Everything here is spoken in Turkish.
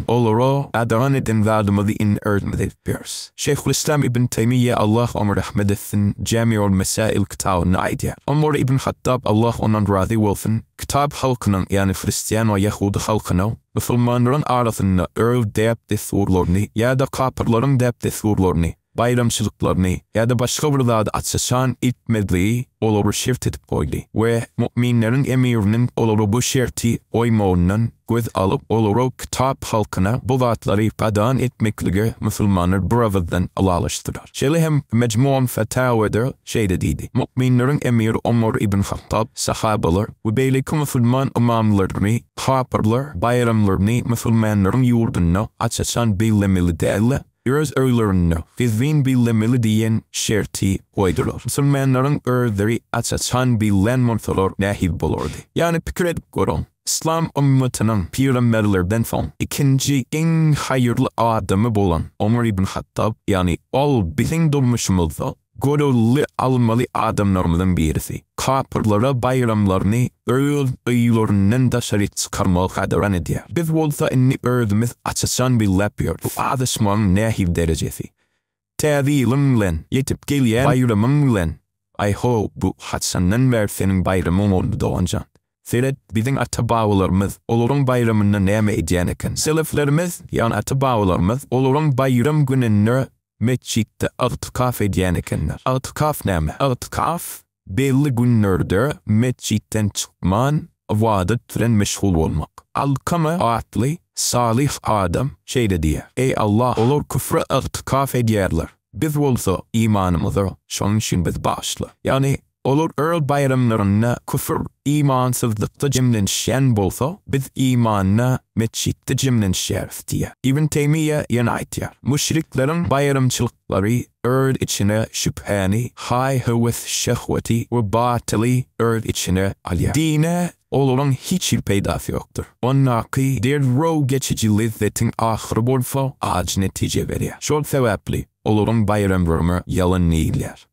Oloro adan eden vadımı in öğretmediyoruz. Şeyhülislam İbn Teymiyye Allah onu rahmet etsin Cami'ul Mesail kitabını aydı. Ömer İbn Hattab Allah onun razı olsun kitap halkının yani Hristiyan ve Yahudi halkının Müslümanların arasında depte sorularını ya da kapırların depte sorularını bayramçılıklarını ya da başka birlerde açısan itmediği olur şert edip koydu. Ve müminlerin emirinin olur bu şerti oymağından göz alıp olur kitap halkına bu vaatları ifadan etmekle Müslümanlar buradan alaştırar. Şöyle hem mecmuan fetavada dediydi. Müminlerin emiri Ömer İbn Hattab sahabalar ve beylikü Müslüman imamlarını, kapırlar, bayramlarını Müslümanların yurduna açısan billemeli değerli. Ýörüs öýlerini bizin billemeli diýen şerti koýdurlar. Müslümanlaryň öýleri açaçan bilen montolar nähib bolardy. Ýani pikir edip görün. İslam ümmetinin peygamberlerden soň ikinji en hayırlı adamı bolan Ömer ibn Hattab ýani ol biziň durmuşymyzda görüli almaly adamlarymyzdan birisi. Kapırlara bayramlarını öz öýlerinden da şerit çykarmaly hadaran edýär. Biz bolsa inni özümiz açaçan billäpýär. Bu adysmanyň nähib derejesi. Täzilim bilen ýetip gelýän bayramyň bilen ayho bu haçandan bäri seniň bayramyň boldy doganjan. Selet biziň ata-babalarymyz olaryň bayramyna näme edýän eken. Seleflerimiz ýani ata-babalarymyz olaryň bayram gününi meçitte i'tikaf edýän ekenler. İ'tikaf näme? İ'tikaf belli günlerde meçitten çıkman, ibadet bilen meşgul bolmak. Alkama atly salih adam diýär. Ey Allah, olar küfre i'tikaf edýärler. Biz bolsa imanymyzy şonuň üçin biz başla. Ýani olur bayramlaryna küfür imansızlıkta cemlenişen bolsa, biz imanna meçitte cemlenişeriz diye. İbn Teymiyye ýene aýtýar. Müşriklerin bayramçılıkları içine şüpheni, hay heves şehveti ve batılı içine alýar. Dine olaryň hiç peýdasy ýokdur. Onnaky derrow geçici lezzetin ahyry bolsa, aj netije berýär. Şol sebäpli olaryň bayramlaryny ýalan näýilýär.